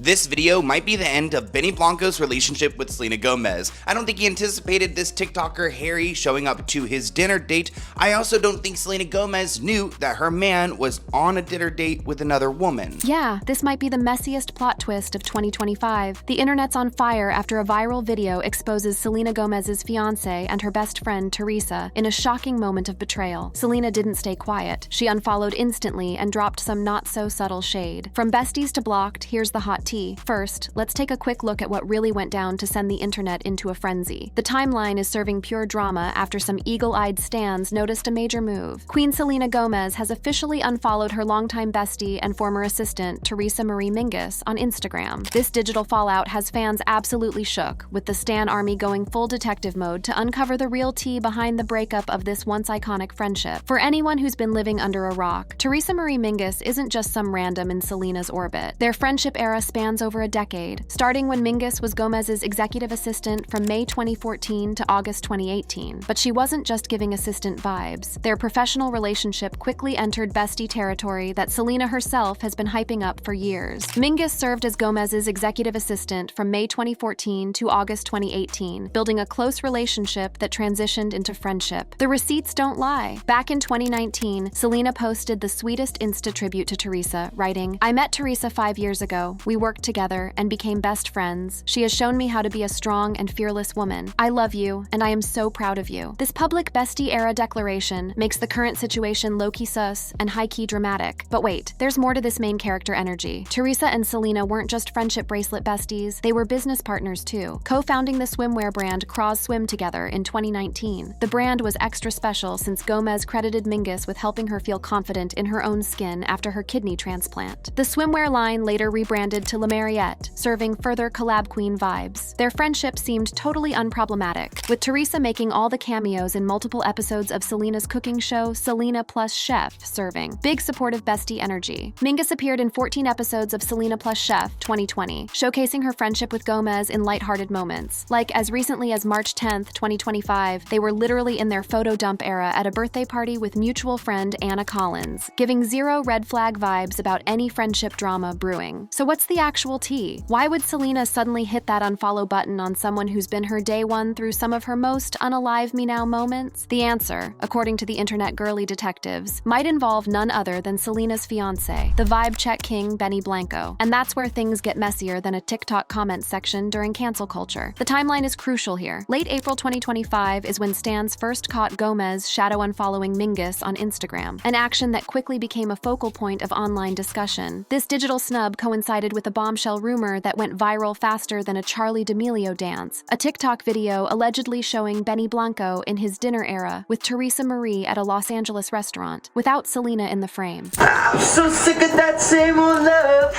This video might be the end of Benny Blanco's relationship with Selena Gomez. I don't think he anticipated this TikToker Harry showing up to his dinner date. I also don't think Selena Gomez knew that her man was on a dinner date with another woman. Yeah, this might be the messiest plot twist of 2025. The internet's on fire after a viral video exposes Selena Gomez's fiancé and her best friend Theresa in a shocking moment of betrayal. Selena didn't stay quiet. She unfollowed instantly and dropped some not-so-subtle shade. From besties to blocked, here's the hot tea. First, let's take a quick look at what really went down to send the internet into a frenzy. The timeline is serving pure drama after some eagle-eyed stans noticed a major move. Queen Selena Gomez has officially unfollowed her longtime bestie and former assistant, Theresa Mingus, on Instagram. This digital fallout has fans absolutely shook, with the stan army going full detective mode to uncover the real tea behind the breakup of this once iconic friendship. For anyone who's been living under a rock, Theresa Mingus isn't just some random in Selena's orbit. Their friendship era spans over a decade, starting when Mingus was Gomez's executive assistant from May 2014 to August 2018. But she wasn't just giving assistant vibes. Their professional relationship quickly entered bestie territory that Selena herself has been hyping up for years. Mingus served as Gomez's executive assistant from May 2014 to August 2018, building a close relationship that transitioned into friendship. The receipts don't lie. Back in 2019, Selena posted the sweetest Insta tribute to Theresa, writing, "I met Theresa 5 years ago. We worked together and became best friends. She has shown me how to be a strong and fearless woman. I love you, and I am so proud of you." This public bestie-era declaration makes the current situation low-key sus and high-key dramatic. But wait, there's more to this main character energy. Theresa and Selena weren't just friendship bracelet besties, they were business partners too, co-founding the swimwear brand Craws Swim together in 2019. The brand was extra special since Gomez credited Mingus with helping her feel confident in her own skin after her kidney transplant. The swimwear line later rebranded to La Mariette, serving further collab queen vibes. Their friendship seemed totally unproblematic, with Theresa making all the cameos in multiple episodes of Selena's cooking show Selena Plus Chef serving big supportive bestie energy. Mingus appeared in 14 episodes of Selena Plus Chef 2020, showcasing her friendship with Gomez in lighthearted moments. Like as recently as March 10th, 2025, they were literally in their photo dump era at a birthday party with mutual friend Anna Collins, giving zero red flag vibes about any friendship drama brewing. So what's the actual tea? Why would Selena suddenly hit that unfollow button on someone who's been her day one through some of her most unalive me now moments? The answer, according to the internet girly detectives, might involve none other than Selena's fiancé, the vibe check king Benny Blanco. And that's where things get messier than a TikTok comment section during cancel culture. The timeline is crucial here. Late April 2025 is when stans first caught Gomez shadow unfollowing Mingus on Instagram, an action that quickly became a focal point of online discussion. This digital snub coincided with a bombshell rumor that went viral faster than a Charli D'Amelio dance, a TikTok video allegedly showing Benny Blanco in his dinner era with Theresa Marie at a Los Angeles restaurant, without Selena in the frame. I'm so sick of that same old love.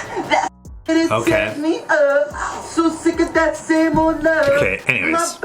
That set me up. So sick of that same old love. Okay, anyways.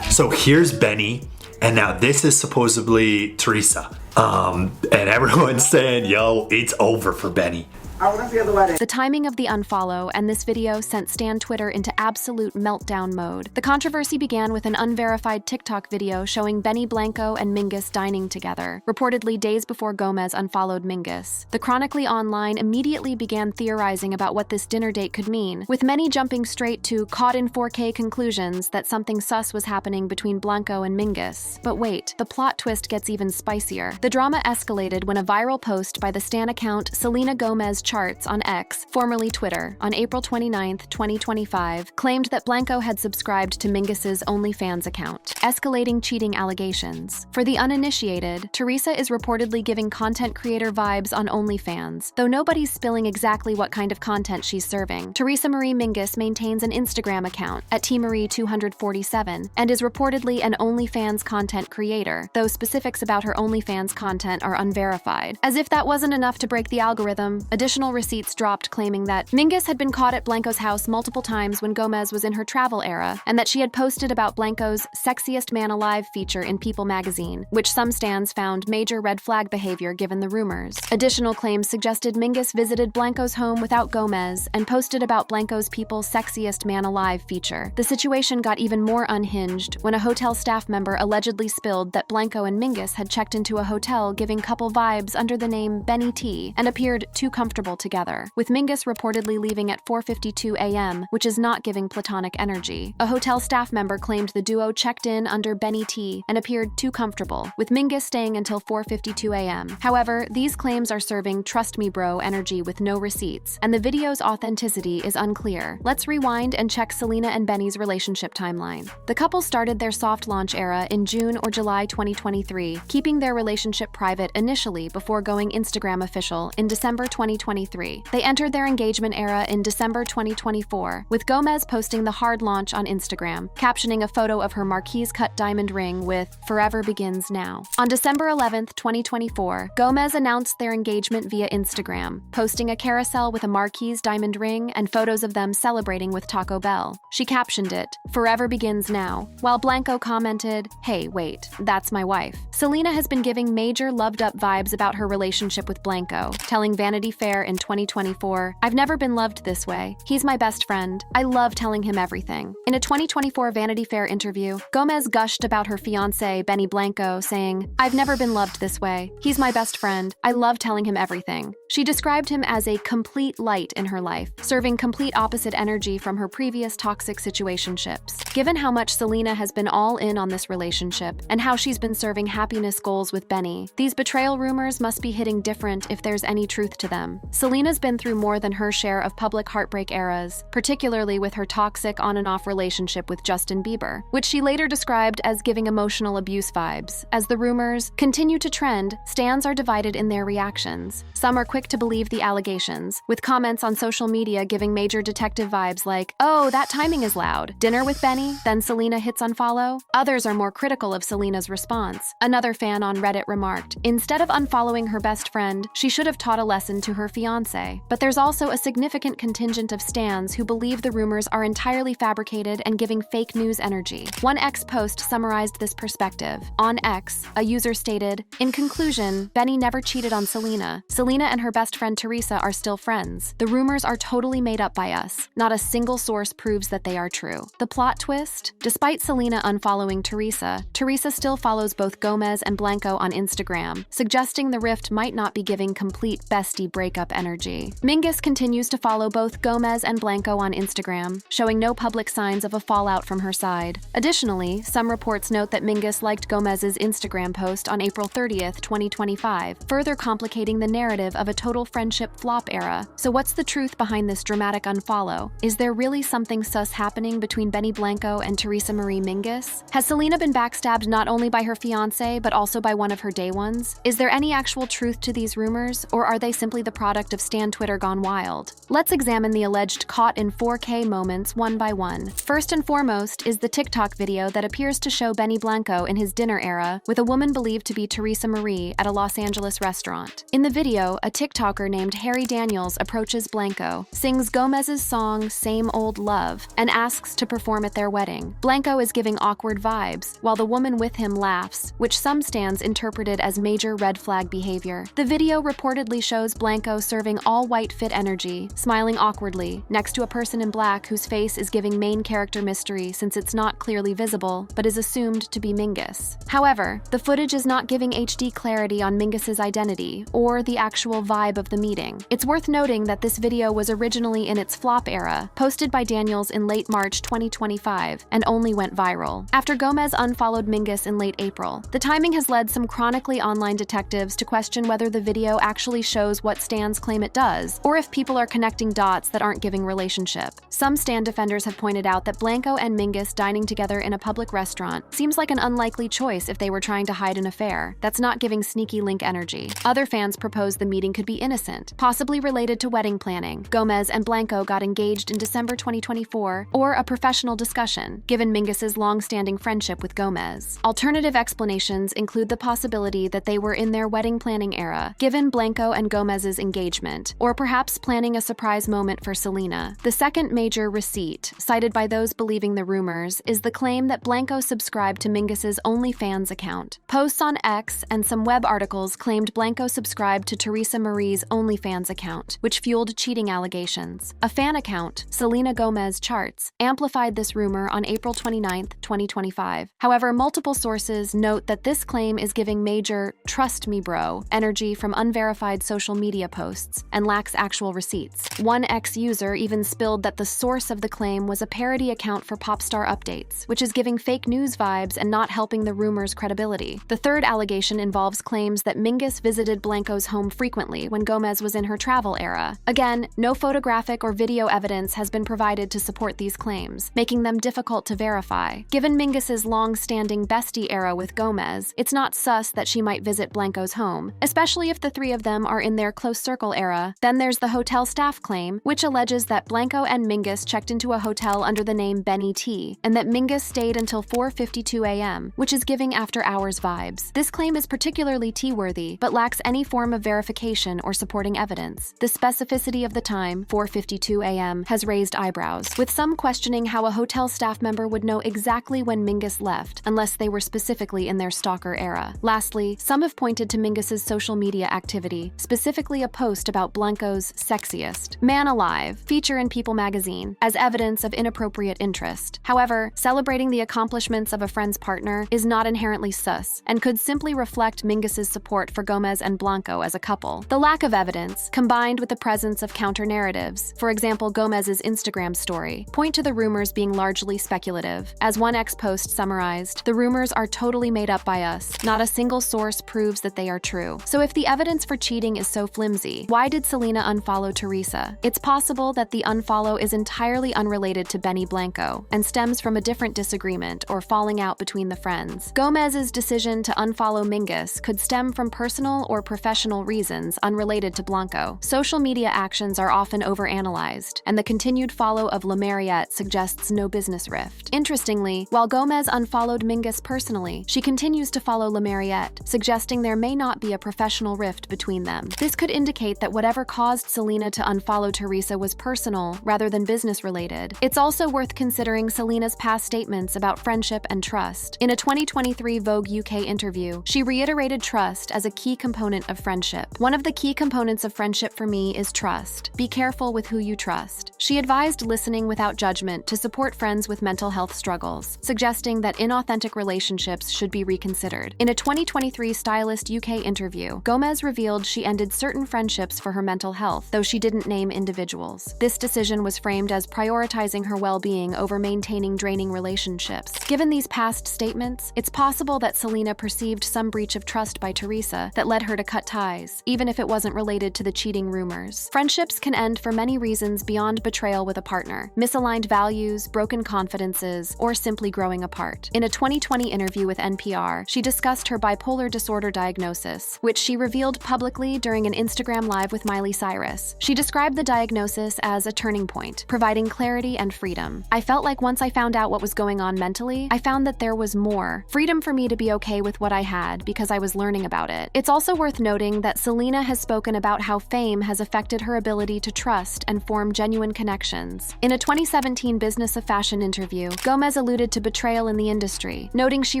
So here's Benny, and now this is supposedly Theresa. And everyone's saying, yo, it's over for Benny. The timing of the unfollow and this video sent stan Twitter into absolute meltdown mode. The controversy began with an unverified TikTok video showing Benny Blanco and Mingus dining together, reportedly days before Gomez unfollowed Mingus. The Chronically Online immediately began theorizing about what this dinner date could mean, with many jumping straight to caught in 4K conclusions that something sus was happening between Blanco and Mingus. But wait, the plot twist gets even spicier. The drama escalated when a viral post by the stan account Selena Gomez Charts on X, formerly Twitter, on April 29, 2025, claimed that Blanco had subscribed to Mingus's OnlyFans account, escalating cheating allegations. For the uninitiated, Theresa is reportedly giving content creator vibes on OnlyFans, though nobody's spilling exactly what kind of content she's serving. Theresa Marie Mingus maintains an Instagram account at tmarie247 and is reportedly an OnlyFans content creator, though specifics about her OnlyFans content are unverified. As if that wasn't enough to break the algorithm, additional receipts dropped claiming that Mingus had been caught at Blanco's house multiple times when Gomez was in her travel era, and that she had posted about Blanco's Sexiest Man Alive feature in People magazine, which some stans found major red flag behavior given the rumors. Additional claims suggested Mingus visited Blanco's home without Gomez and posted about Blanco's People Sexiest Man Alive feature. The situation got even more unhinged when a hotel staff member allegedly spilled that Blanco and Mingus had checked into a hotel giving couple vibes under the name Benny T and appeared too comfortable interval together, with Mingus reportedly leaving at 4:52 a.m., which is not giving platonic energy. A hotel staff member claimed the duo checked in under Benny T and appeared too comfortable, with Mingus staying until 4:52 a.m. However, these claims are serving trust me bro energy with no receipts, and the video's authenticity is unclear. Let's rewind and check Selena and Benny's relationship timeline. The couple started their soft launch era in June or July 2023, keeping their relationship private initially before going Instagram official in December 2023. They entered their engagement era in December 2024, with Gomez posting the hard launch on Instagram, captioning a photo of her marquise-cut diamond ring with "Forever Begins Now." On December 11th, 2024, Gomez announced their engagement via Instagram, posting a carousel with a marquise diamond ring and photos of them celebrating with Taco Bell. She captioned it, "Forever Begins Now," while Blanco commented, "Hey, wait, that's my wife." Selena has been giving major loved-up vibes about her relationship with Blanco, telling Vanity Fair in 2024, "I've never been loved this way. He's my best friend. I love telling him everything." In a 2024 Vanity Fair interview, Gomez gushed about her fiancé, Benny Blanco, saying, "I've never been loved this way. He's my best friend. I love telling him everything." She described him as a complete light in her life, serving complete opposite energy from her previous toxic situationships. Given how much Selena has been all in on this relationship and how she's been serving happiness goals with Benny, these betrayal rumors must be hitting different if there's any truth to them. Selena's been through more than her share of public heartbreak eras, particularly with her toxic on and off relationship with Justin Bieber, which she later described as giving emotional abuse vibes. As the rumors continue to trend, stans are divided in their reactions. Some are quick to believe the allegations, with comments on social media giving major detective vibes like, "Oh, that timing is loud. Dinner with Benny, then Selena hits unfollow." Others are more critical of Selena's response. Another fan on Reddit remarked, "Instead of unfollowing her best friend, she should have taught a lesson to her fiancé." But there's also a significant contingent of stans who believe the rumors are entirely fabricated and giving fake news energy. One X post summarized this perspective. On X, a user stated, "In conclusion, Benny never cheated on Selena. Selena and her best friend Theresa are still friends. The rumors are totally made up by us. Not a single source proves that they are true." The plot twist? Despite Selena unfollowing Theresa, Theresa still follows both Gomez and Blanco on Instagram, suggesting the rift might not be giving complete bestie breakup energy. Mingus continues to follow both Gomez and Blanco on Instagram, showing no public signs of a fallout from her side. Additionally, some reports note that Mingus liked Gomez's Instagram post on April 30th, 2025, further complicating the narrative of a total friendship flop era. So what's the truth behind this dramatic unfollow? Is there really something sus happening between Benny Blanco and Theresa Marie Mingus? Has Selena been backstabbed not only by her fiancé, but also by one of her day ones? Is there any actual truth to these rumors, or are they simply the product of stan Twitter gone wild? Let's examine the alleged caught in 4K moments one by one. First and foremost is the TikTok video that appears to show Benny Blanco in his dinner era with a woman believed to be Theresa Marie at a Los Angeles restaurant. In the video, a TikToker named Harry Daniels approaches Blanco, sings Gomez's song Same Old Love, and asks to perform at their wedding. Blanco is giving awkward vibes, while the woman with him laughs, which some stans interpreted as major red flag behavior. The video reportedly shows Blanco serving all-white fit energy, smiling awkwardly, next to a person in black whose face is giving main character mystery since it's not clearly visible, but is assumed to be Mingus. However, the footage is not giving HD clarity on Mingus's identity, or the actual vibe of the meeting. It's worth noting that this video was originally in its flop era, posted by Daniels in late March 2025, and only went viral. After Gomez unfollowed Mingus in late April, the timing has led some chronically online detectives to question whether the video actually shows what stans claim it does, or if people are connecting dots that aren't giving relationship. Some stan defenders have pointed out that Blanco and Mingus dining together in a public restaurant seems like an unlikely choice if they were trying to hide an affair. That's not giving sneaky link energy. Other fans propose the meeting could be innocent, possibly related to wedding planning. Gomez and Blanco got engaged in December 2024, or a professional discussion, given Mingus's long-standing friendship with Gomez. Alternative explanations include the possibility that they were in their wedding planning era, given Blanco and Gomez's engagement, or perhaps planning a surprise moment for Selena. The second major receipt, cited by those believing the rumors, is the claim that Blanco subscribed to Mingus's OnlyFans account. Posts on X and some web articles claimed Blanco subscribed to Theresa Marie's OnlyFans account, which fueled cheating allegations. A fan account, Selena Gomez Charts, amplified this rumor on April 29, 2025. However, multiple sources note that this claim is giving major "trust me bro" energy from unverified social media posts posts and lacks actual receipts. One ex-user even spilled that the source of the claim was a parody account for Popstar Updates, which is giving fake news vibes and not helping the rumor's credibility. The third allegation involves claims that Mingus visited Blanco's home frequently when Gomez was in her travel era. Again, no photographic or video evidence has been provided to support these claims, making them difficult to verify. Given Mingus's long-standing bestie era with Gomez, it's not sus that she might visit Blanco's home, especially if the three of them are in their close circle era. Then there's the hotel staff claim, which alleges that Blanco and Mingus checked into a hotel under the name Benny T, and that Mingus stayed until 4:52 a.m., which is giving after-hours vibes. This claim is particularly tea-worthy, but lacks any form of verification or supporting evidence. The specificity of the time, 4:52 a.m., has raised eyebrows, with some questioning how a hotel staff member would know exactly when Mingus left, unless they were specifically in their stalker era. Lastly, some have pointed to Mingus's social media activity, specifically a post about Blanco's sexiest man alive feature in People magazine, as evidence of inappropriate interest. However, celebrating the accomplishments of a friend's partner is not inherently sus, and could simply reflect Mingus's support for Gomez and Blanco as a couple. The lack of evidence, combined with the presence of counter-narratives, for example Gomez's Instagram story, point to the rumors being largely speculative. As one ex-post summarized, "The rumors are totally made up by us. Not a single source proves that they are true." So if the evidence for cheating is so flimsy, why did Selena unfollow Theresa? It's possible that the unfollow is entirely unrelated to Benny Blanco and stems from a different disagreement or falling out between the friends. Gomez's decision to unfollow Mingus could stem from personal or professional reasons unrelated to Blanco. Social media actions are often overanalyzed, and the continued follow of La Mariette suggests no business rift. Interestingly, while Gomez unfollowed Mingus personally, she continues to follow La Mariette, suggesting there may not be a professional rift between them. This could indicate that whatever caused Selena to unfollow Theresa was personal rather than business-related. It's also worth considering Selena's past statements about friendship and trust. In a 2023 Vogue UK interview, she reiterated trust as a key component of friendship. "One of the key components of friendship for me is trust. Be careful with who you trust." She advised listening without judgment to support friends with mental health struggles, suggesting that inauthentic relationships should be reconsidered. In a 2023 Stylist UK interview, Gomez revealed she ended certain friendships for her mental health, though she didn't name individuals. This decision was framed as prioritizing her well-being over maintaining draining relationships. Given these past statements, it's possible that Selena perceived some breach of trust by Theresa that led her to cut ties, even if it wasn't related to the cheating rumors. Friendships can end for many reasons beyond betrayal with a partner: misaligned values, broken confidences, or simply growing apart. In a 2020 interview with NPR, she discussed her bipolar disorder diagnosis, which she revealed publicly during an Instagram Live with Miley Cyrus. She described the diagnosis as a turning point, providing clarity and freedom. "I felt like once I found out what was going on mentally, I found that there was more. Freedom for me to be okay with what I had because I was learning about it." It's also worth noting that Selena has spoken about how fame has affected her ability to trust and form genuine connections. In a 2017 Business of Fashion interview, Gomez alluded to betrayal in the industry, noting she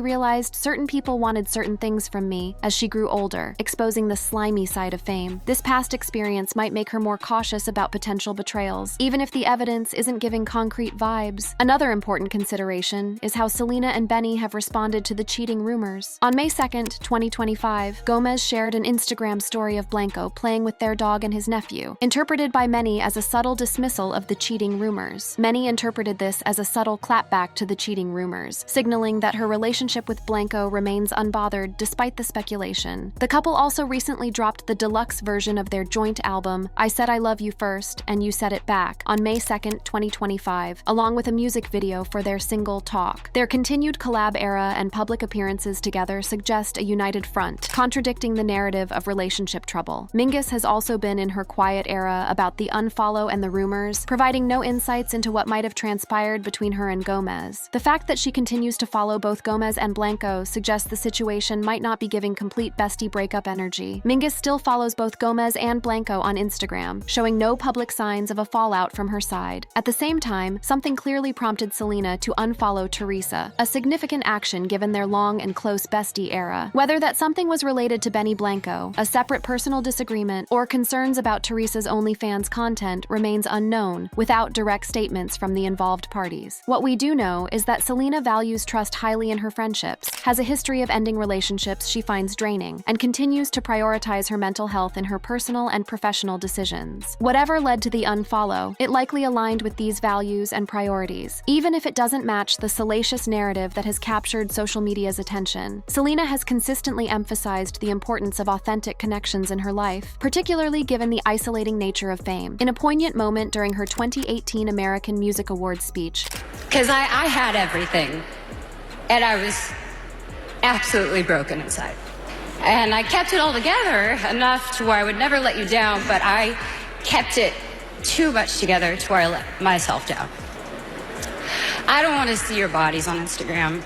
realized certain people wanted certain things from me as she grew older, exposing the slimy side of fame. This past experience might make her more cautious about potential betrayals, even if the evidence isn't giving concrete vibes. Another important consideration is how Selena and Benny have responded to the cheating rumors. On May 2nd, 2025, Gomez shared an Instagram story of Blanco playing with their dog and his nephew, interpreted by many as a subtle dismissal of the cheating rumors. Many interpreted this as a subtle clapback to the cheating rumors, signaling that her relationship with Blanco remains unbothered despite the speculation. The couple also recently dropped the deluxe version of their joint album, I Said I Love You First and You Said It Back, on May 2nd, 2025, along with a music video for their single Talk. Their continued collab era and public appearances together suggest a united front, contradicting the narrative of relationship trouble. Mingus has also been in her quiet era about the unfollow and the rumors, providing no insights into what might have transpired between her and Gomez. The fact that she continues to follow both Gomez and Blanco suggests the situation might not be giving complete bestie breakup energy. Mingus still follows both Gomez and Blanco on Instagram, showing no public signs of a fallout from her side. At the same time, something clearly prompted Selena to unfollow Theresa, a significant action given their long and close bestie era. Whether that something was related to Benny Blanco, a separate personal disagreement, or concerns about Theresa's OnlyFans content remains unknown, without direct statements from the involved parties. What we do know is that Selena values trust highly in her friendships, has a history of ending relationships she finds draining, and continues to prioritize her mental health in her personal personal and professional decisions. Whatever led to the unfollow, it likely aligned with these values and priorities, even if it doesn't match the salacious narrative that has captured social media's attention. Selena has consistently emphasized the importance of authentic connections in her life, particularly given the isolating nature of fame. In a poignant moment during her 2018 American Music Awards speech, because I had everything, and I was absolutely broken inside. And I kept it all together enough to where I would never let you down, but I kept it too much together to where I let myself down. I don't want to see your bodies on Instagram.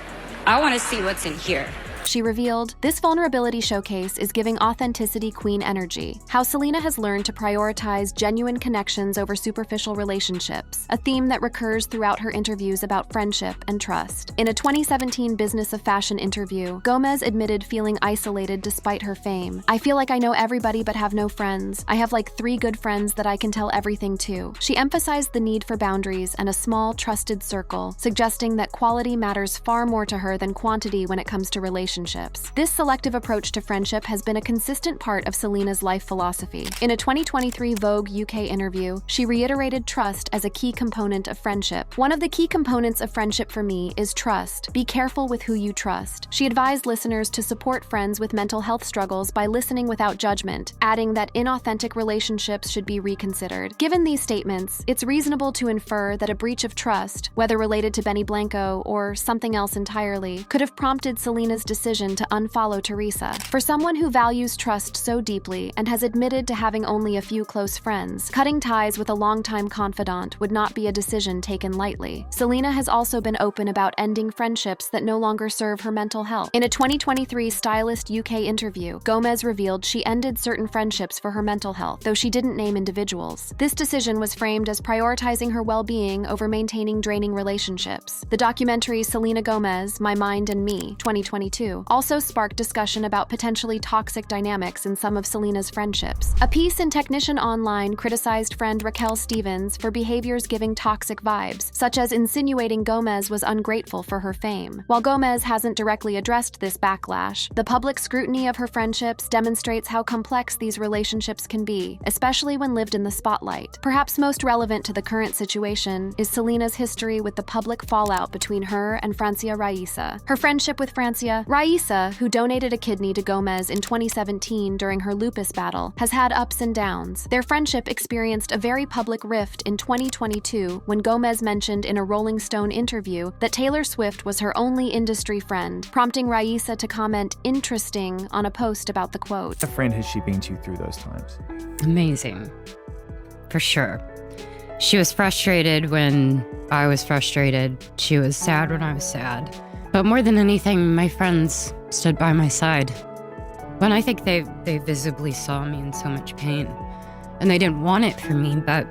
I want to see what's in here. she revealed, "This vulnerability showcase is giving authenticity queen energy. How Selena has learned to prioritize genuine connections over superficial relationships, a theme that recurs throughout her interviews about friendship and trust." In a 2017 Business of Fashion interview, Gomez admitted feeling isolated despite her fame. "I feel like I know everybody but have no friends. I have like 3 good friends that I can tell everything to." She emphasized the need for boundaries and a small, trusted circle, suggesting that quality matters far more to her than quantity when it comes to relationships. This selective approach to friendship has been a consistent part of Selena's life philosophy. In a 2023 Vogue UK interview, she reiterated trust as a key component of friendship. "One of the key components of friendship for me is trust. Be careful with who you trust." She advised listeners to support friends with mental health struggles by listening without judgment, adding that inauthentic relationships should be reconsidered. Given these statements, it's reasonable to infer that a breach of trust, whether related to Benny Blanco or something else entirely, could have prompted Selena's decision to unfollow Theresa. For someone who values trust so deeply and has admitted to having only a few close friends, cutting ties with a longtime confidant would not be a decision taken lightly. Selena has also been open about ending friendships that no longer serve her mental health. In a 2023 Stylist UK interview, Gomez revealed she ended certain friendships for her mental health, though she didn't name individuals. This decision was framed as prioritizing her well-being over maintaining draining relationships. The documentary Selena Gomez, My Mind and Me, 2022, also sparked discussion about potentially toxic dynamics in some of Selena's friendships. A piece in Technician Online criticized friend Raquel Stevens for behaviors giving toxic vibes, such as insinuating Gomez was ungrateful for her fame. While Gomez hasn't directly addressed this backlash, the public scrutiny of her friendships demonstrates how complex these relationships can be, especially when lived in the spotlight. Perhaps most relevant to the current situation is Selena's history with the public fallout between her and Francia Raisa. Her friendship with Raisa, who donated a kidney to Gomez in 2017 during her lupus battle, has had ups and downs. Their friendship experienced a very public rift in 2022 when Gomez mentioned in a Rolling Stone interview that Taylor Swift was her only industry friend, prompting Raisa to comment "interesting" on a post about the quote. What friend has she been to through those times? Amazing. For sure. She was frustrated when I was frustrated. She was sad when I was sad. But more than anything, my friends stood by my side. When I think they visibly saw me in so much pain. And they didn't want it for me, but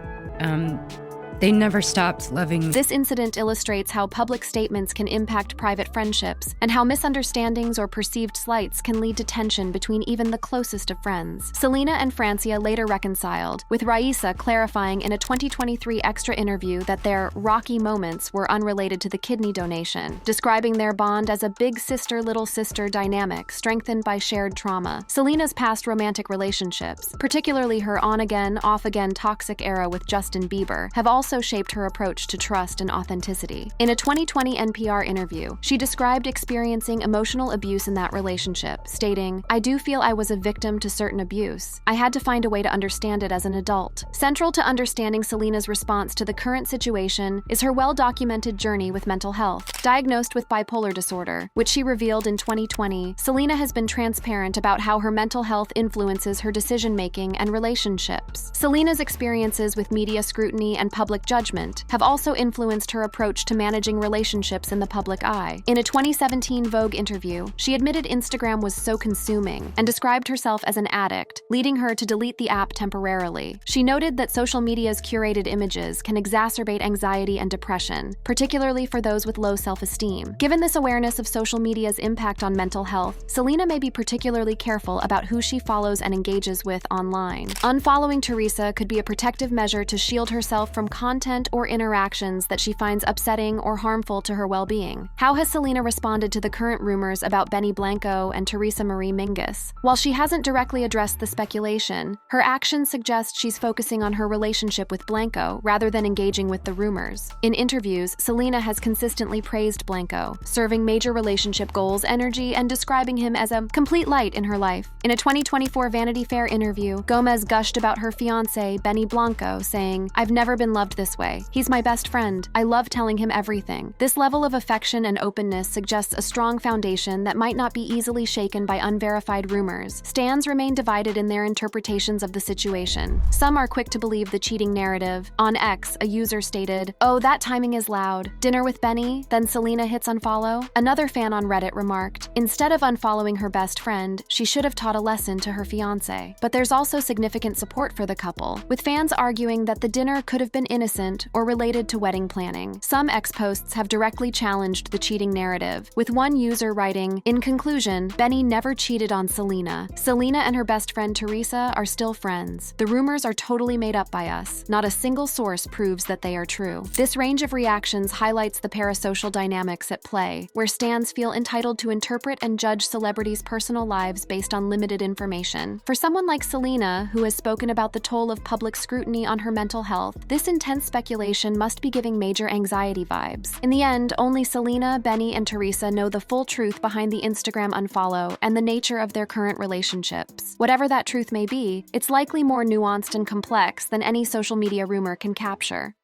they never stopped loving me. This incident illustrates how public statements can impact private friendships, and how misunderstandings or perceived slights can lead to tension between even the closest of friends. Selena and Francia later reconciled, with Raisa clarifying in a 2023 Extra interview that their rocky moments were unrelated to the kidney donation, describing their bond as a big sister-little sister dynamic strengthened by shared trauma. Selena's past romantic relationships, particularly her on-again, off-again toxic era with Justin Bieber, have also shaped her approach to trust and authenticity. In a 2020 NPR interview, she described experiencing emotional abuse in that relationship, stating, "I do feel I was a victim to certain abuse. I had to find a way to understand it as an adult." Central to understanding Selena's response to the current situation is her well-documented journey with mental health. Diagnosed with bipolar disorder, which she revealed in 2020, Selena has been transparent about how her mental health influences her decision-making and relationships. Selena's experiences with media scrutiny and public judgment have also influenced her approach to managing relationships in the public eye. In a 2017 Vogue interview, she admitted Instagram was so consuming and described herself as an addict, leading her to delete the app temporarily. She noted that social media's curated images can exacerbate anxiety and depression, particularly for those with low self-esteem. Given this awareness of social media's impact on mental health, Selena may be particularly careful about who she follows and engages with online. Unfollowing Theresa could be a protective measure to shield herself from content or interactions that she finds upsetting or harmful to her well-being? How has Selena responded to the current rumors about Benny Blanco and Theresa Marie Mingus? While she hasn't directly addressed the speculation, her actions suggest she's focusing on her relationship with Blanco rather than engaging with the rumors. In interviews, Selena has consistently praised Blanco, serving major relationship goals energy and describing him as a complete light in her life. In a 2024 Vanity Fair interview, Gomez gushed about her fiancé, Benny Blanco, saying, "I've never been loved this way. He's my best friend. I love telling him everything." This level of affection and openness suggests a strong foundation that might not be easily shaken by unverified rumors. Stans remain divided in their interpretations of the situation. Some are quick to believe the cheating narrative. On X, a user stated, "Oh, that timing is loud. Dinner with Benny, then Selena hits unfollow?" Another fan on Reddit remarked, "Instead of unfollowing her best friend, she should have taught a lesson to her fiancé." But there's also significant support for the couple, with fans arguing that the dinner could have been innocent or related to wedding planning. Some X posts have directly challenged the cheating narrative, with one user writing, "In conclusion, Benny never cheated on Selena. Selena and her best friend Theresa are still friends. The rumors are totally made up by us. Not a single source proves that they are true." This range of reactions highlights the parasocial dynamics at play, where stans feel entitled to interpret and judge celebrities' personal lives based on limited information. For someone like Selena, who has spoken about the toll of public scrutiny on her mental health, this intense speculation must be giving major anxiety vibes. In the end, only Selena, Benny, and Theresa know the full truth behind the Instagram unfollow and the nature of their current relationships. Whatever that truth may be, it's likely more nuanced and complex than any social media rumor can capture.